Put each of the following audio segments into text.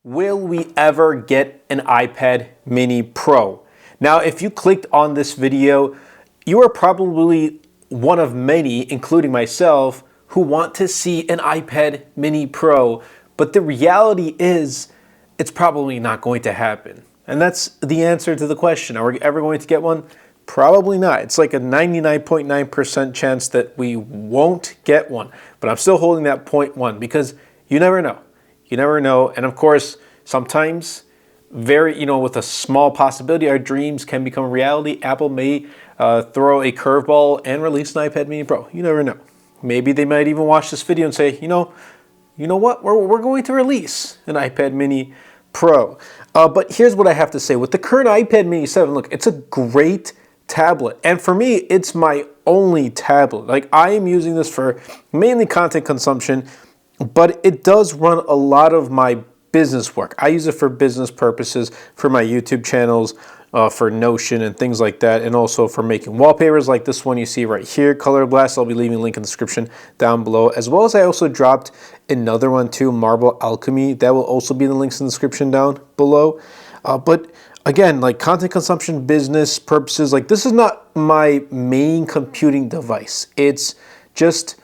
Will we ever get an iPad mini Pro? Now, if you clicked on this video, you are probably one of many, including myself, who want to see an iPad mini Pro, but the reality is it's probably not going to happen. And that's the answer to the question. Are we ever going to get one? Probably not. It's like a 99.9% chance that we won't get one, but I'm still holding that 0.1 because you never know. You never know. And of course, sometimes with a small possibility, our dreams can become reality. Apple may throw a curveball and release an iPad mini Pro. You never know. Maybe they might even watch this video and say, you know what? We're going to release an iPad mini Pro. But here's what I have to say. With the current iPad mini 7, look, it's a great tablet. And for me, it's my only tablet. Like, I am using this for mainly content consumption, but it does run a lot of my business work. I use it for business purposes, for my YouTube channels, for Notion and things like that, and also for making wallpapers like this one you see right here, Color Blast. I'll be leaving a link in the description down below, as well as I also dropped another one too, Marble Alchemy. That will also be in the links in the description down below. But again, like content consumption, business purposes, like this is not my main computing device. It's just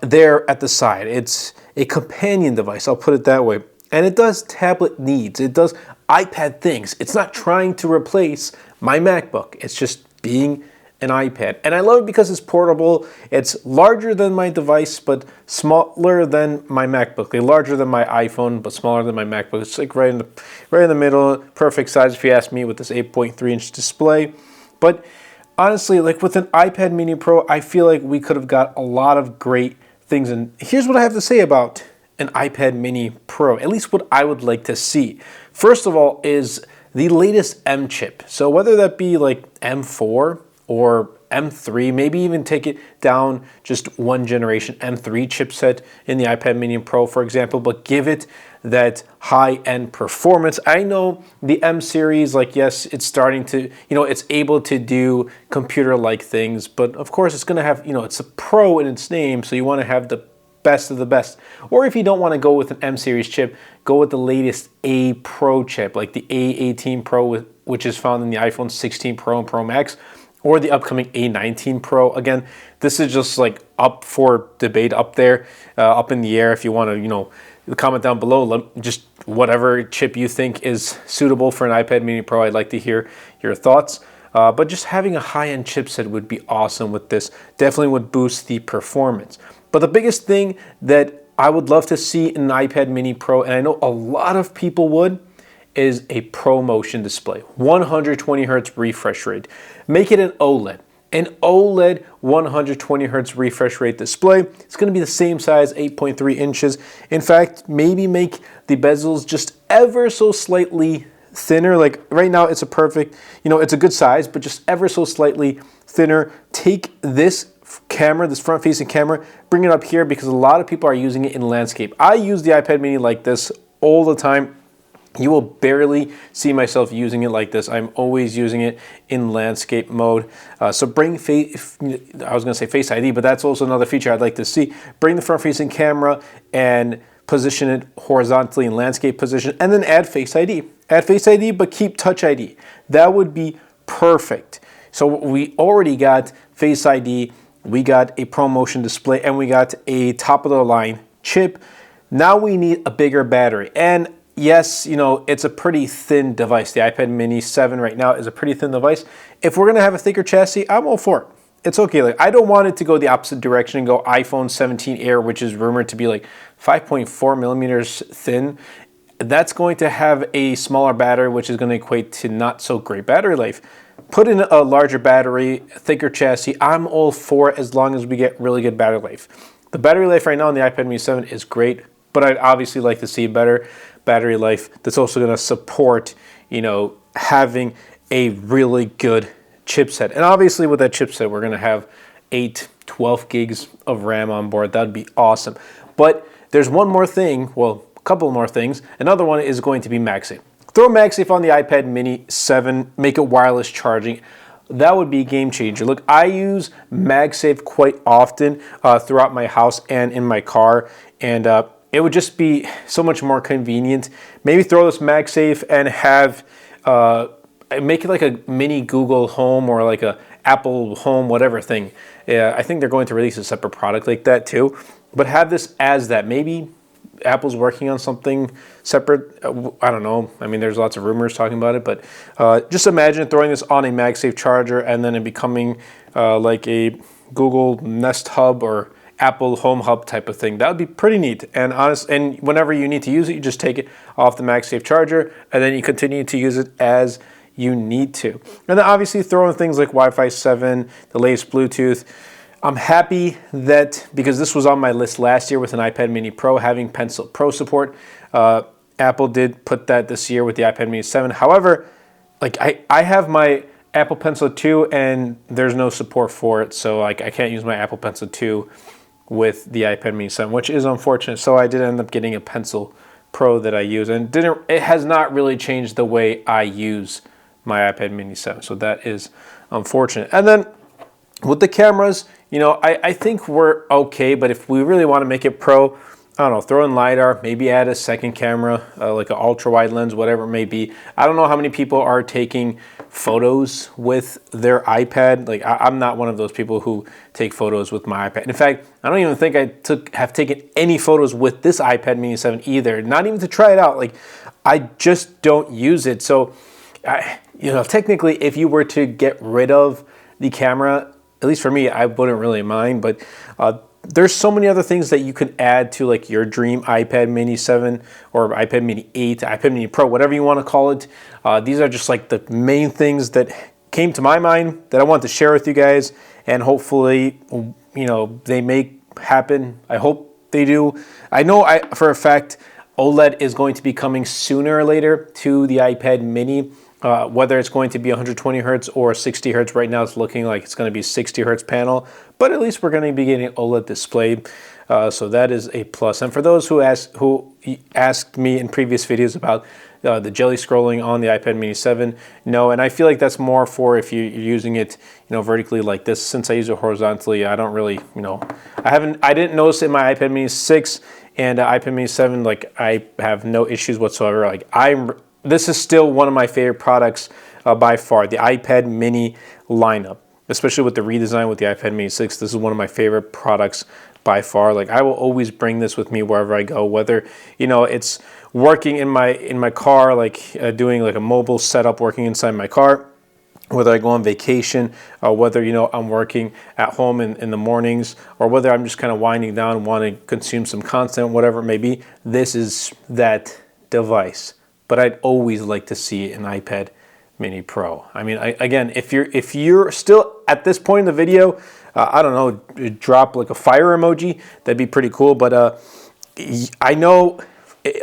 there at the side. It's a companion device, I'll put it that way. And it does tablet needs. It does iPad things. It's not trying to replace my MacBook. It's just being an iPad. And I love it because it's portable. It's larger than my device, but smaller than my MacBook. Like larger than my iPhone, but smaller than my MacBook. It's like right in the middle, perfect size if you ask me, with this 8.3-inch display. But honestly, like with an iPad mini Pro, I feel like we could have got a lot of great things. And here's what I have to say about an iPad mini Pro, at least what I would like to see. First of all is the latest M chip. So whether that be like M4 or M3, maybe even take it down just one generation, M3 chipset in the iPad mini Pro, for example, but give it that high-end performance. I know the M series, like, yes, it's starting to, it's able to do computer-like things, but of course it's gonna have, it's a Pro in its name, so you wanna have the best of the best. Or if you don't want to go with an M series chip, go with the latest A Pro chip, like the A18 Pro, which is found in the iPhone 16 Pro and Pro Max, or the upcoming A19 Pro. Again, this is just like up for debate, up there, up in the air. If you want to, comment down below, just whatever chip you think is suitable for an iPad mini Pro. I'd like to hear your thoughts. But just having a high-end chipset would be awesome with this. Definitely would boost the performance. But the biggest thing that I would love to see in an iPad mini Pro, and I know a lot of people would, is a ProMotion display. 120 hertz refresh rate. Make it an OLED. An OLED 120 hertz refresh rate display. It's going to be the same size, 8.3 inches. In fact, maybe make the bezels just ever so slightly thinner. Like right now it's a perfect, it's a good size, but just ever so slightly thinner. Take this camera, this front facing camera, bring it up here, because a lot of people are using it in landscape. I use the iPad mini like this all the time. You will barely see myself using it like this. I'm always using it in landscape mode. So bring I was gonna say Face ID, but that's also another feature I'd like to see. Bring the front facing camera and position it horizontally in landscape position, and then add Face ID. Add Face ID, but keep Touch ID. That would be perfect. So we already got Face ID, we got a ProMotion display, and we got a top-of-the-line chip. Now we need a bigger battery. And yes, it's a pretty thin device. The iPad mini 7 right now is a pretty thin device. If we're gonna have a thicker chassis, I'm all for it. It's okay. Like, I don't want it to go the opposite direction and go iPhone 17 Air, which is rumored to be like 5.4 millimeters thin. That's going to have a smaller battery, which is going to equate to not so great battery life. Put in a larger battery, a thicker chassis. I'm all for it as long as we get really good battery life. The battery life right now on the iPad mini 7 is great, but I'd obviously like to see better battery life that's also going to support, having a really good chipset. And obviously with that chipset, we're going to have 12 gigs of RAM on board. That'd be awesome. But there's one more thing, well, a couple more things. Another one is going to be MagSafe. Throw MagSafe on the iPad mini 7, make it wireless charging. That would be a game changer. Look, I use MagSafe quite often throughout my house and in my car. And it would just be so much more convenient. Maybe throw this MagSafe and have make it like a mini Google Home or like a Apple Home, whatever thing. Yeah, I think they're going to release a separate product like that too. But have this as that. Maybe Apple's working on something separate. I don't know. I mean, there's lots of rumors talking about it, but just imagine throwing this on a MagSafe charger and then it becoming like a Google Nest Hub or Apple Home Hub type of thing. That would be pretty neat. And whenever you need to use it, you just take it off the MagSafe charger and then you continue to use it as you need to. And then obviously throw in things like Wi-Fi 7, the latest Bluetooth. I'm happy that, because this was on my list last year with an iPad mini Pro, having Pencil Pro support. Apple did put that this year with the iPad mini 7. However, like I have my Apple Pencil 2 and there's no support for it. So like I can't use my Apple Pencil 2 with the iPad mini 7, which is unfortunate. So I did end up getting a Pencil Pro that I use, and it has not really changed the way I use my iPad mini 7. So that is unfortunate. And then with the cameras, you know, I think we're okay, but if we really want to make it pro, I don't know, throw in LiDAR, maybe add a second camera, like an ultra wide lens, whatever it may be. I don't know how many people are taking photos with their iPad. Like I'm not one of those people who take photos with my iPad. In fact, I don't even think I have taken any photos with this iPad mini 7 either, not even to try it out. Like I just don't use it. So, you know, technically if you were to get rid of the camera, at least for me, I wouldn't really mind, but there's so many other things that you could add to like your dream iPad mini 7 or iPad mini 8, iPad mini Pro, whatever you want to call it. These are just like the main things that came to my mind that I want to share with you guys, and hopefully, you know, they may happen. I hope they do. I know for a fact OLED is going to be coming sooner or later to the iPad mini. Whether it's going to be 120 hertz or 60 hertz, right now it's looking like it's going to be 60 hertz panel, but at least we're going to be getting OLED display, so that is a plus. And for those who asked me in previous videos about the jelly scrolling on the iPad mini 7, no, and I feel like that's more for if you're using it, you know, vertically like this. Since I use it horizontally, I don't really, you know, I didn't notice it in my iPad mini 6 and iPad mini 7. Like I have no issues whatsoever. Like this is still one of my favorite products by far, the iPad mini lineup, especially with the redesign with the iPad mini 6. This is one of my favorite products by far. Like I will always bring this with me wherever I go, whether, you know, it's working in my car, like doing like a mobile setup, working inside my car, whether I go on vacation, whether, you know, I'm working at home in the mornings, or whether I'm just kind of winding down, want to consume some content, whatever it may be. This is that device. But I'd always like to see an iPad mini Pro. I mean, again, if you're still at this point in the video, I don't know, drop like a fire emoji. That'd be pretty cool. But I know,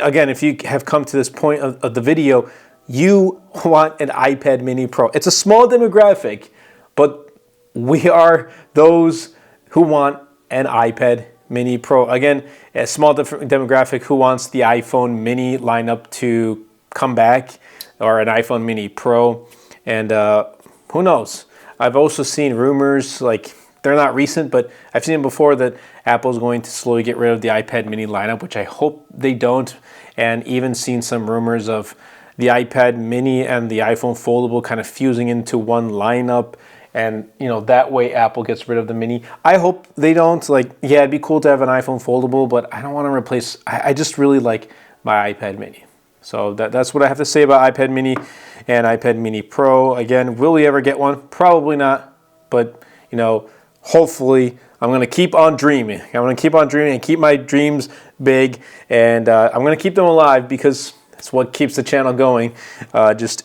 again, if you have come to this point of the video, you want an iPad mini Pro. It's a small demographic, but we are those who want an iPad mini Pro. Again, a small demographic who wants the iPhone mini lineup to come back, or an iPhone mini Pro, and who knows. I've also seen rumors, like they're not recent, but I've seen before, that Apple's going to slowly get rid of the iPad mini lineup, which I hope they don't, and even seen some rumors of the iPad mini and the iPhone foldable kind of fusing into one lineup, and you know, that way Apple gets rid of the mini. I hope they don't. Like, yeah, it'd be cool to have an iPhone foldable, but I don't want to replace, I just really like my iPad mini. So that's what I have to say about iPad mini and iPad mini Pro. Again, will we ever get one? Probably not, but you know, hopefully. I'm going to keep on dreaming. I'm going to keep on dreaming and keep my dreams big, and I'm going to keep them alive, because that's what keeps the channel going. Just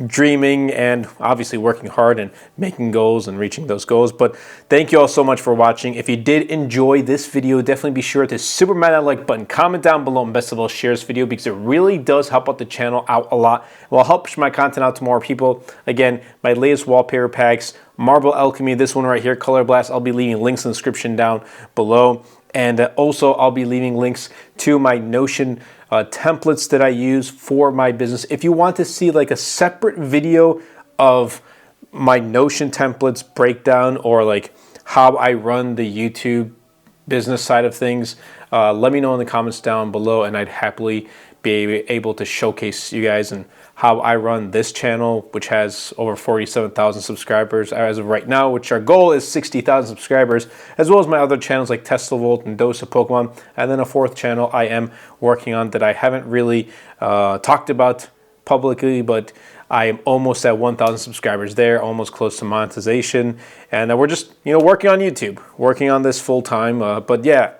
dreaming and obviously working hard and making goals and reaching those goals. But thank you all so much for watching. If you did enjoy this video, definitely be sure to super smash that like button, comment down below, and best of all, share this video, because it really does help out the channel out a lot. It will help push my content out to more people. Again, my latest wallpaper packs, Marble Alchemy, this one right here, Color Blast, I'll be leaving links in the description down below. And also, I'll be leaving links to my Notion templates that I use for my business. If you want to see like a separate video of my Notion templates breakdown, or like how I run the YouTube business side of things, let me know in the comments down below, and I'd happily be able to showcase you guys and how I run this channel, which has over 47,000 subscribers as of right now, which our goal is 60,000 subscribers, as well as my other channels like Tesla Volt and Dose of Pokemon, and then a fourth channel I am working on that I haven't really talked about publicly, but I am almost at 1,000 subscribers there, almost close to monetization, and we're just working on YouTube, working on this full time. But yeah,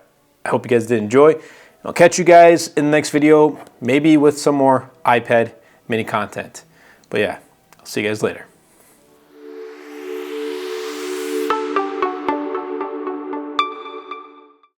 I hope you guys did enjoy. I'll catch you guys in the next video, maybe with some more iPad mini content. But yeah, I'll see you guys later.